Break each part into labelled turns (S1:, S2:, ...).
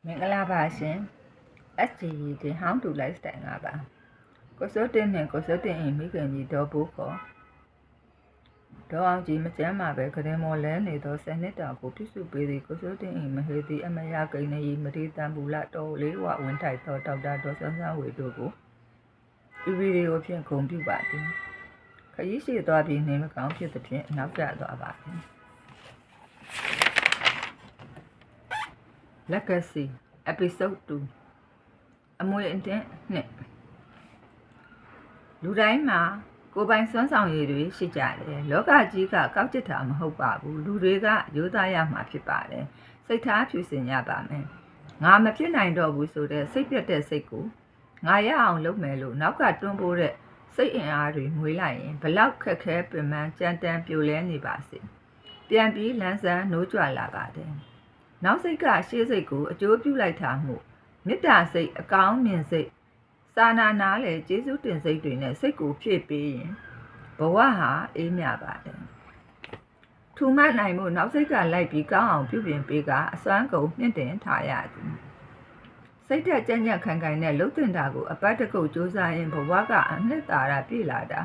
S1: မင်္ဂလာပါရှင် SGE တင် How to Lifestyle ငါပါကိုစိုးတင်နဲ့ကိုစိုးတင်မိခင်ကြီးဒေါ်ဘိုးခေါ်ဒေါ်အောင်ကြီးမကျမ်းမှာပဲခရင်မော်လဲနေသော10နှစ်တာကိုပြုစုပေးသည်ကိုစိုးတင်မဟေသည်အမရကိန်းနေမတိတန်ပူလာတော်လေးဝဝင်ထိုက်သောဒေါက်တာဒေါ်ဆန်းဆန်းဝေတို့ကိုဒီဗီဒီယိုဖြင့်ဂုဏ်ပြုပါသည်ခရီးရှိသွားပြီးနေမကောင်းဖြစ်သဖြင့်နောက်ကျသွားပါသည်Legacy Episode 2အမွေအနှစ်နှစ်လူတိုင်းမှာကိုယ်ပိုင်စွမ်းဆောင်ရည်တွေရှိကြတယ်လောကကြီးကကောက်ကျစ်တာမဟုတ်ပါဘူးလူတွေကရိုးသားရမှာဖြစ်ပါတယ်စိတ်ထားဖြူစင်ရပါမယ်ငါမဖြစ်နိုင်တော့ဘူးဆိုတဲ့စိတ်ပြတ်တဲ့စိတ်ကိုငါရအောင်လုပ်မယ်လို့နောက်ကတွန်းပိုးတဲ့စိတ်အင်အားတွေငွေလိုက်ရင်ဘလောက်ခက်ခဲပင်ပန်းကြမ်းတမ်းပြိုလဲနေပါစေပြန်ပြီးလန်းဆန်းနိုးကြွလာပါတယ်နောက်စိတ်ကရှေးစိတ်ကိုအကျိုးပြုလိုက်တာမှုမေတ္တာစိတ်အကောင်းမြင်စိတ်စာနာနာလေကျေးဇူးတင်စိတ်တွေနဲ့စိတ်ကိုဖြည့်ပေးရင်ဘဝဟာအေးမြပါတယ်ထူမှတ်နိုင်မှုနောက်စိတ်ကလိုက်ပြီးကောင်းအောင်ပြုပြင်ပေးကအစွမ်းကုန်မြင့်တင်ထားရသည်စိတ်သက်ကြံ့ကြံ့ခိုင်ခိုင်နဲ့လှုပ်တင်တာကိုအပတ်တကုတ်စူးစမ်းရင်ဘဝကအနှစ်သာရပြည့်လာတာ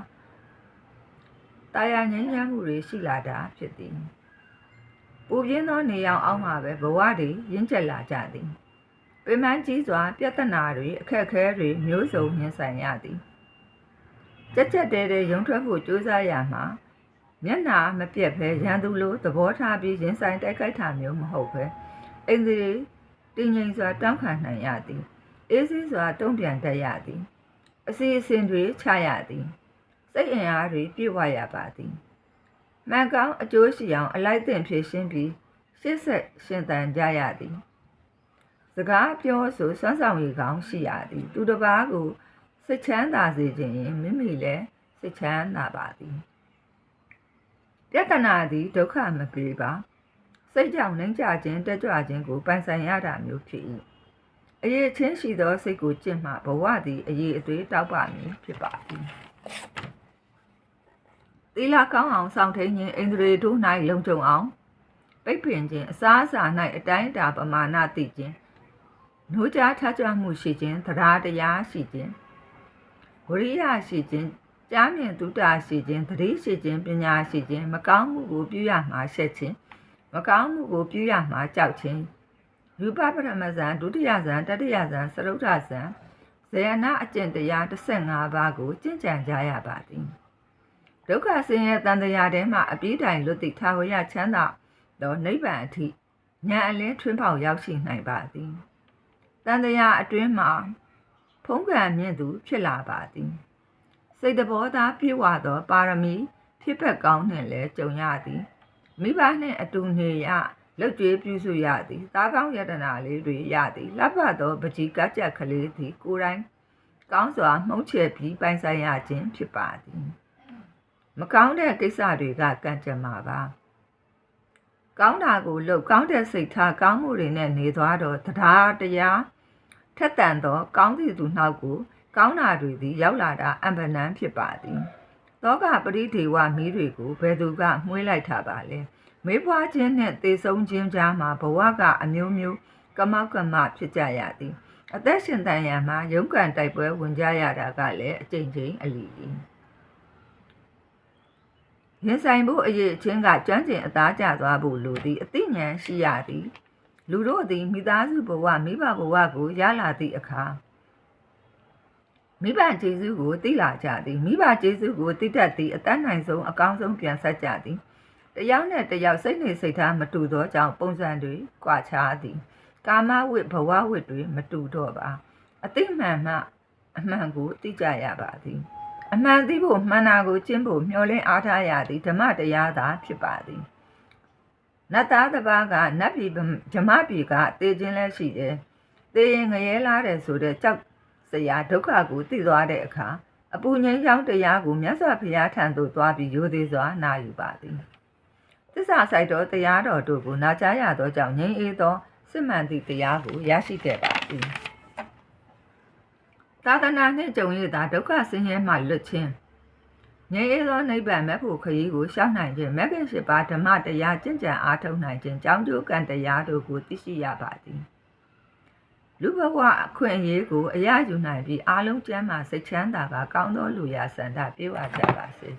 S1: တာယာငြိမ်းချမ်းမှုတွေရှိလာတာဖြစ်သည်ပူပြင်းသောနေရောင်အောက်မှာပဲဘဝတွေရင့်ကျက်လာကြသည်ပင်ပန်းကြီးစွာပြဿနာတွေအခက်အခဲတွေမျိုးစုံရင်ဆိုင်ရသည်ကြက်ကြက်တဲတဲရုံထွက်ဖို့ကြိုးစားရမှာမျက်နာမပြတ်ဘဲရန်သူလိုသဘောထားပြီးရင်ဆိုင်တိုက်ခိုက်တာမျိုးမဟုတ်ပဲအိမ်စီတင်းငိမ်စွာတောင်းခံနိုင်ရသည်အေးဆေးစွာတုံ့ပြန်တတ်ရသည်အစီအစဉ်တွေချရသည်စိတ်အင်အားတွေပြည့်ဝရပါသည်မှန်ကောင်းအကျိုးရှိအောင်အလိုက်တင်ဖြည့်ရှင်းပြီးရှေ့ဆက်ရှင်သန်ကြရသည်စကားပြောဆိုစွမ်းဆောင်ရည်ကောင်းရှိရသည်သူတစ်ပါးကိုစိတ်ချမ်းသာစေခြင်းရင်မိမိလည်းစိတ်ချမ်းသာပါသည်ပြဿနာသည်ဒုက္ခမပေးပါစိတ်ကြောင့်နှိမ့်ချခြင်းတက်ကြွခြင်းကိုပိုင်ဆိုင်ရတာမျိုးဖြစ်၏အရေးချင်းရှိသောစိတ်ကိုကျင့်မှဘဝသည်အရေးအသွေးတောက်ပါမည်ဖြစ်ပါသည်သီလကောင်းအောင်ဆောင်ထိန်ခြင်းဣန္ဒြေတို့၌လုံခြုံအောင်ပိတ်ပင်ခြင်းအစားအစာ၌အတိုင်းအတာပမာဏသိခြင်းနှိုးကြားထကြွမှုရှိခြင်းတရားတရားရှိခြင်းဝိရိယရှိခြင်းကြားမြင်သုတရှိခြင်းသတိရှိခြင်းပညာရှိခြင်းမကောင်းမှုကိုပြုရမှာရှက်ခြင်းမကောင်းမှုကိုပြုရမှာကြောက်ခြင်းယူပပရမဇံဒုတိယဇံတတိယဇံသရုတ်ထဇံဇေယနာအကျင့်တရား15ပါးကိုကျင့်ကြံကြရပါသည်ဒုက္ခဆင်းရဲတန်တရားထဲမှအပြည့်တိုင်လွတ်သည့်ထာဝရချမ်းသာသောနိဗ္ဗာန်အထိဉာဏ်အလင်းထွန်းပေါက်ရောက်ရှိနိုင်ပါသည်တန်တရားအတွင်းမှာဖုံးကံမြင့်သူဖြစ်လာပါသည်စိတ်တဘောသားပြည့်ဝသောပါရမီဖြစ်ပက်ကောင်းနှင့်လည်းကြုံရသည်မိဘနှင့်အတူနေရလက်ကျွေးပြုစုရသည်သားကောင်းယတနာလေးတွေရသည်လှပသောပကြီးကကြက်ကလေးသည်ကိုယ်တိုင်ကောင်းစွာမှုန့်ချဲ့ပြီးပိုင်ဆိုင်ရခြင်းဖြစ်ပါသည်မကောင်းတဲ့ကိစ္စတွေကကံကြမ္မာပါကောင်းတာကိုလုပ်ကောင်းတဲ့စိတ်ထားကောင်းမှုတွေနဲ့နေသွားတော့တရားထက်သန်သောကောင်းသည့်သူနောက်ကိုကောင်းတာတွေသည်ရောက်လာတာအံပနန်းဖြစ်ပါသည်သောကပရိဒေဝမီးတွေကိုဘယ်သူကမှွေးလိုက်တာပါလဲမေးဖွားခြင်းနဲ့သေဆုံးခြင်းကြားမှာဘဝကအမျိုးမျိုးကမောက်ကမဖြစ်ကြရသည်အသက်ရှင်တန်ရန်မှာရုန်းကန်တိုက်ပွဲဝင်ကြရတာကလည်းအကျဉ်းချင်းအလီလီရင်ဆိုင်ဖို့အရေးချင်းကကျွမ်းကျင်အသားကျသွားဖို့လိုသည်အသိဉာဏ်ရှိရသည်လူတို့သည်မိသားစုဘဝမိဘဘဝကိုရလာသည့်အခါမိဘကျေးဇူးကိုသိလာကြသည်မိဘကျေးဇူးကိုသိတတ်သည်အတတ်နိုင်ဆုံးအကောင်းဆုံးပြန်ဆက်ကြသည်တယောက်နဲ့တယောက်စိတ်နေစိတ်ထားမတူသောကြောင့်ပုံစံတွေကွာခြားသည်ကာမဝိဘဝဝိတွေမတူတော့ပါအသိမှန်မှအမှန်ကိုသိကြရပါသည်အမှန်သိဖို့မှန်တာကိုကျင့်ဖို့မျှော်လင့်အားထားရသည်ဓမ္မတရားသာဖြစ်ပါသည်နတ်သားတစ်ပါးကနတ်ပြည်ဓမ္မပြည်ကသေခြင်းလည်းရှိတယ်သေရင်ငရဲလားတယ်ဆိုတဲ့ကြောက်စရာဒုက္ခကိုသိသွားတဲ့အခါအပူငြိမ်းချောင်းတရားကိုမြတ်စွာဘုရားထံသို့သွားပြီးရိုသေစွာနာယူပါသည်သစ္စာဆိုင်တော်တရားတော်တို့ကိုနာကြားရသောကြောင့်ငြိမ်းအေးသောစစ်မှန်သည့်တရားကိုရရှိခဲ့ပါသည်သာသနာနှင့်ကြုံရသောဒုက္ခဆင်းရဲမှလွတ်ခြင်းငြိမ်းအေးသောနိဗ္ဗာန်မဲ့ဖို့ခရီးကိုရှောင်နိုင်ခြင်းမဂ္ဂင်၈ပါးဓမ္မတရားကျင့်ကြံအားထုတ်နိုင်ခြင်းကြောင်းကျိုးကံတရားတို့ကိုသိရှိရပါသည် လူဘဝအခွင့်အရေးကိုအရယူနိုင်ပြီးအားလုံးကျမ်းမာစိတ်ချမ်းသာကကောင်းသောလူရာဆန္ဒပြေဝကြပါစေ